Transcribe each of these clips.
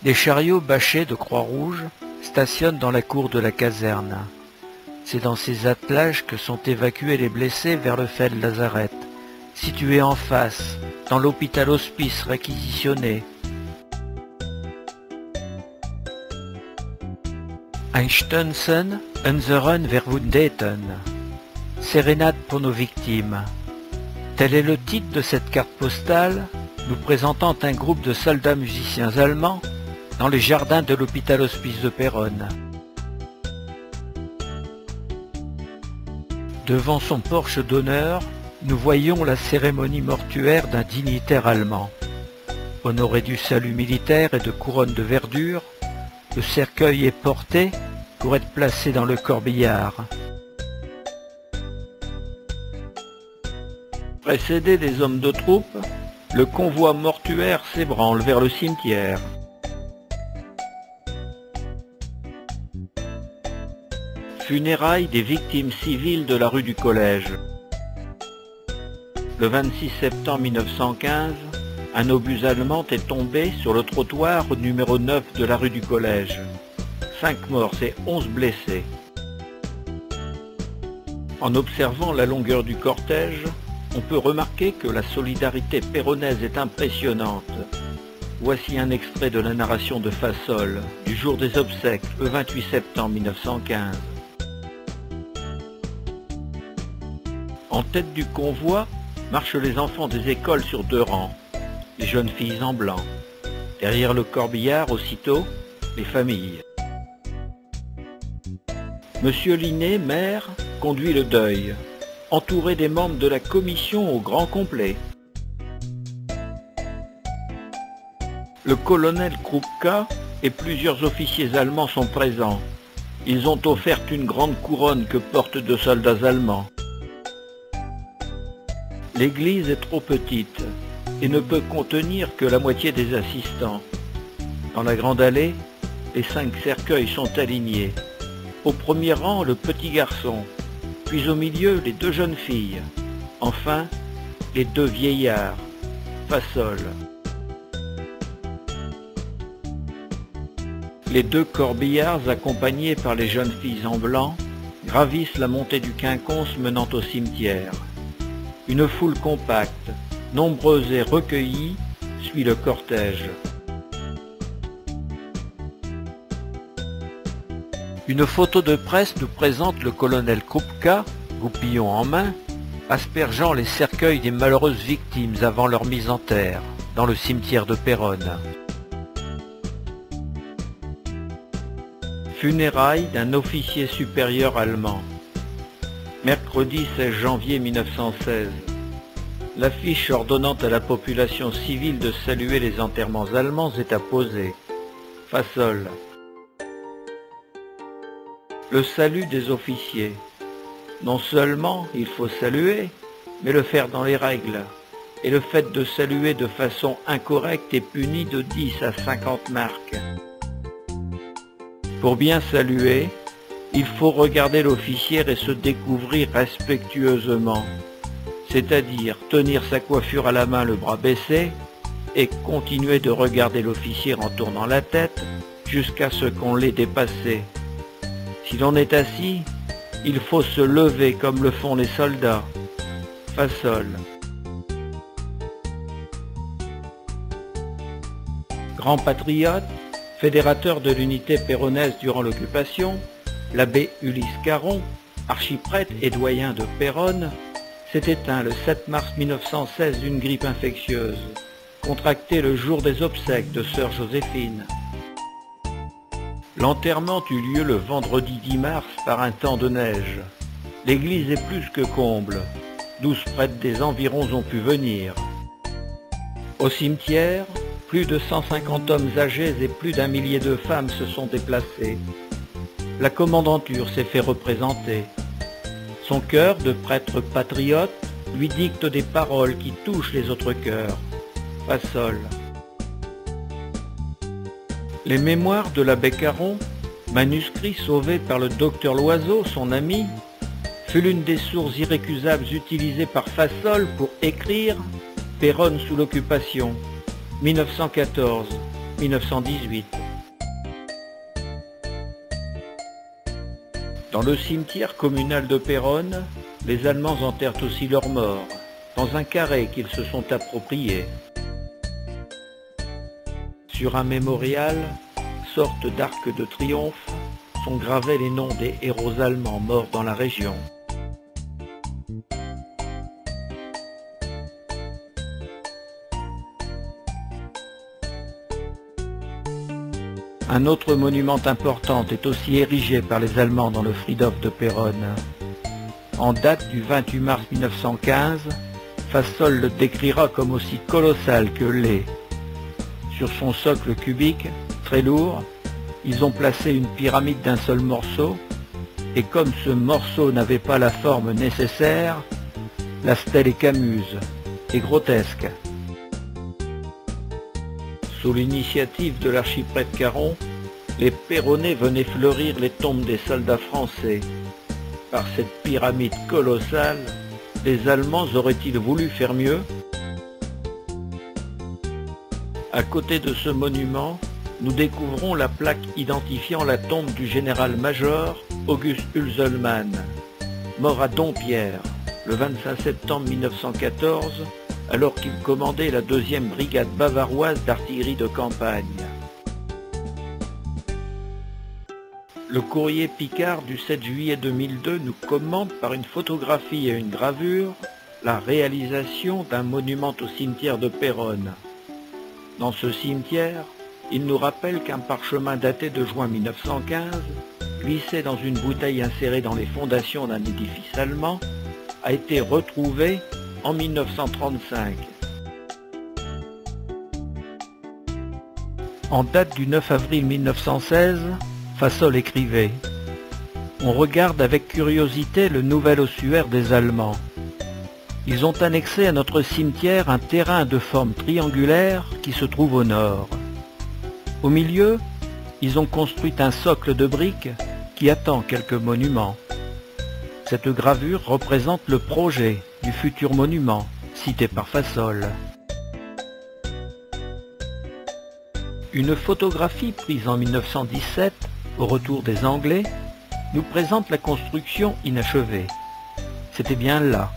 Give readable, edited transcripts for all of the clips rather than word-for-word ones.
Des chariots bâchés de croix rouge stationnent dans la cour de la caserne. C'est dans ces attelages que sont évacués les blessés vers le Feld-Lazaret, situé en face, dans l'hôpital-hospice réquisitionné. Einstürzen unseren Verwundeten. Sérénade pour nos victimes. Tel est le titre de cette carte postale, nous présentant un groupe de soldats musiciens allemands dans les jardins de l'hôpital-hospice de Péronne. Devant son porche d'honneur, nous voyons la cérémonie mortuaire d'un dignitaire allemand. Honoré du salut militaire et de couronne de verdure, le cercueil est porté pour être placé dans le corbillard. Précédé des hommes de troupe, le convoi mortuaire s'ébranle vers le cimetière. Funérailles des victimes civiles de la rue du Collège. Le 26 septembre 1915, un obus allemand est tombé sur le trottoir numéro 9 de la rue du Collège. 5 morts et 11 blessés. En observant la longueur du cortège, on peut remarquer que la solidarité péronnaise est impressionnante. Voici un extrait de la narration de Fassol, du jour des obsèques, le 28 septembre 1915. En tête du convoi marchent les enfants des écoles sur 2 rangs, les jeunes filles en blanc. Derrière le corbillard, aussitôt, les familles. Monsieur Linné, maire, conduit le deuil, entouré des membres de la commission au grand complet. Le colonel Krupka et plusieurs officiers allemands sont présents. Ils ont offert une grande couronne que portent 2 soldats allemands. L'église est trop petite et ne peut contenir que la moitié des assistants. Dans la grande allée, les 5 cercueils sont alignés. Au premier rang, le petit garçon, puis au milieu, les 2 jeunes filles. Enfin, les 2 vieillards, Fassol. Les 2 corbillards, accompagnés par les jeunes filles en blanc, gravissent la montée du quinconce menant au cimetière. Une foule compacte, nombreuse et recueillie, suit le cortège. Une photo de presse nous présente le colonel Krupka, goupillon en main, aspergeant les cercueils des malheureuses victimes avant leur mise en terre, dans le cimetière de Péronne. Funérailles d'un officier supérieur allemand. Mercredi 16 janvier 1916. L'affiche ordonnant à la population civile de saluer les enterrements allemands est apposée. Fassol. Le salut des officiers. Non seulement il faut saluer, mais le faire dans les règles. Et le fait de saluer de façon incorrecte est puni de 10 à 50 marks. Pour bien saluer, il faut regarder l'officier et se découvrir respectueusement, c'est-à-dire tenir sa coiffure à la main, le bras baissé, et continuer de regarder l'officier en tournant la tête jusqu'à ce qu'on l'ait dépassé. Si l'on est assis, il faut se lever comme le font les soldats. Fassol. Grand patriote, fédérateur de l'unité péronnaise durant l'occupation, l'abbé Ulysse Caron, archiprêtre et doyen de Péronne, s'est éteint le 7 mars 1916 d'une grippe infectieuse, contractée le jour des obsèques de sœur Joséphine. L'enterrement eut lieu le vendredi 10 mars par un temps de neige. L'église est plus que comble. 12 prêtres des environs ont pu venir. Au cimetière, plus de 150 hommes âgés et plus d'1 millier de femmes se sont déplacés. La commandanture s'est fait représenter. Son cœur de prêtre patriote lui dicte des paroles qui touchent les autres cœurs. Fassol. Les mémoires de l'abbé Caron, manuscrit sauvé par le docteur Loiseau, son ami, fut l'une des sources irrécusables utilisées par Fassol pour écrire Péronne sous l'occupation, 1914, 1918. Dans le cimetière communal de Péronne, les Allemands enterrent aussi leurs morts, dans un carré qu'ils se sont approprié. Sur un mémorial, sorte d'arc de triomphe, sont gravés les noms des héros allemands morts dans la région. Un autre monument important est aussi érigé par les Allemands dans le Friedhof de Péronne. En date du 28 mars 1915, Fassol le décrira comme aussi colossal que laid. Sur son socle cubique, très lourd, ils ont placé une pyramide d'un seul morceau, et comme ce morceau n'avait pas la forme nécessaire, la stèle est camuse et grotesque. Sous l'initiative de l'archiprêtre Caron, les Péronnais venaient fleurir les tombes des soldats français. Par cette pyramide colossale, les Allemands auraient-ils voulu faire mieux? À côté de ce monument, nous découvrons la plaque identifiant la tombe du général-major August Hülselmann, mort à Dompierre le 25 septembre 1914, alors qu'il commandait la 2e brigade bavaroise d'artillerie de campagne. Le courrier Picard du 7 juillet 2002 nous commande par une photographie et une gravure la réalisation d'un monument au cimetière de Péronne. Dans ce cimetière, il nous rappelle qu'un parchemin daté de juin 1915, glissé dans une bouteille insérée dans les fondations d'un édifice allemand, a été retrouvé en 1935. En date du 9 avril 1916, Fassol écrivait « On regarde avec curiosité le nouvel ossuaire des Allemands. Ils ont annexé à notre cimetière un terrain de forme triangulaire qui se trouve au nord. Au milieu, ils ont construit un socle de briques qui attend quelques monuments. Cette gravure représente le projet du futur monument cité par Fassol. » Une photographie prise en 1917, au retour des Anglais, nous présente la construction inachevée. C'était bien là,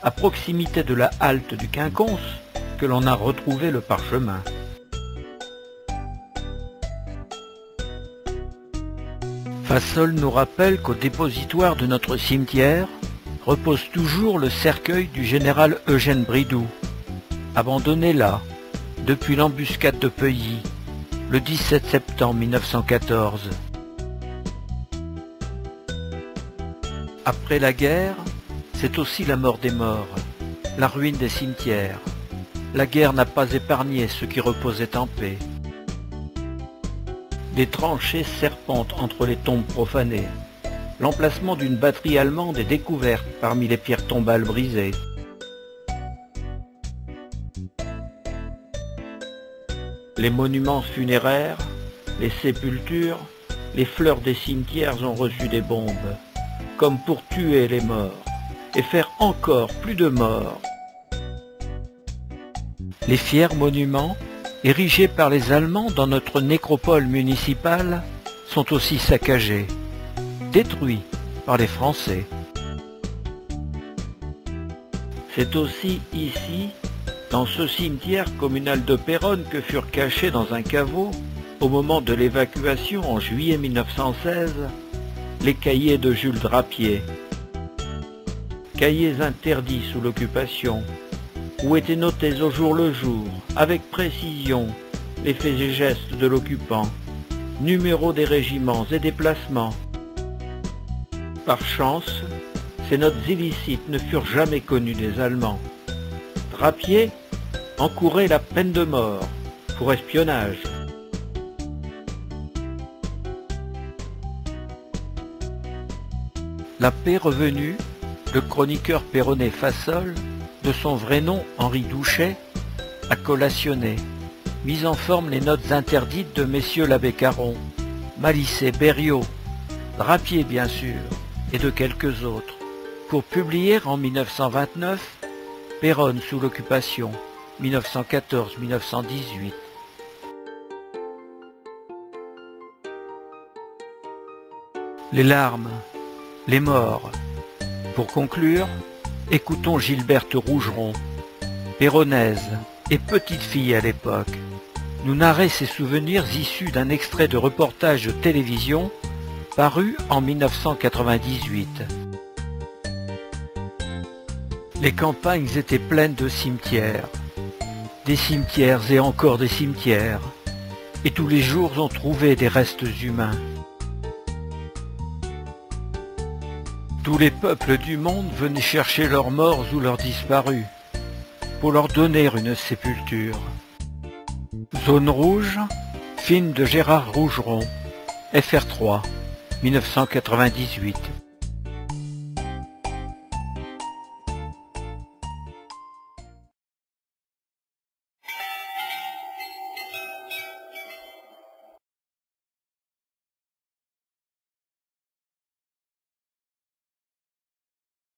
à proximité de la halte du Quinconce, que l'on a retrouvé le parchemin. Fassol nous rappelle qu'au dépositoire de notre cimetière repose toujours le cercueil du général Eugène Bridoux, abandonné là, depuis l'embuscade de Peuilly, le 17 septembre 1914. Après la guerre, c'est aussi la mort des morts, la ruine des cimetières. La guerre n'a pas épargné ceux qui reposaient en paix. Des tranchées serpentent entre les tombes profanées. L'emplacement d'une batterie allemande est découvert parmi les pierres tombales brisées. Les monuments funéraires, les sépultures, les fleurs des cimetières ont reçu des bombes, comme pour tuer les morts et faire encore plus de morts. Les fiers monuments, érigés par les Allemands dans notre nécropole municipale, sont aussi saccagés, détruits par les Français. C'est aussi ici, dans ce cimetière communal de Péronne, que furent cachés dans un caveau, au moment de l'évacuation en juillet 1916, les cahiers de Jules Drapier. Cahiers interdits sous l'occupation, où étaient notés au jour le jour, avec précision, les faits et gestes de l'occupant, numéros des régiments et déplacements. Par chance, ces notes illicites ne furent jamais connues des Allemands. Drapier encourait la peine de mort pour espionnage. La paix revenue, le chroniqueur péronnais Fassol, de son vrai nom Henri Douchet, a collationné, mis en forme les notes interdites de messieurs l'abbé Caron, Malicet, Berriot, Drapier bien sûr, et de quelques autres, pour publier en 1929 Péronne sous l'occupation, 1914-1918. les larmes, les morts. Pour conclure, écoutons Gilberte Rougeron, péronnaise et petite fille à l'époque, nous narrer ses souvenirs issus d'un extrait de reportage de télévision paru en 1998. Les campagnes étaient pleines de cimetières. Des cimetières et encore des cimetières. Et tous les jours on trouvait des restes humains. Tous les peuples du monde venaient chercher leurs morts ou leurs disparus, pour leur donner une sépulture. Zone rouge, film de Gérard Rougeron, FR3, 1998.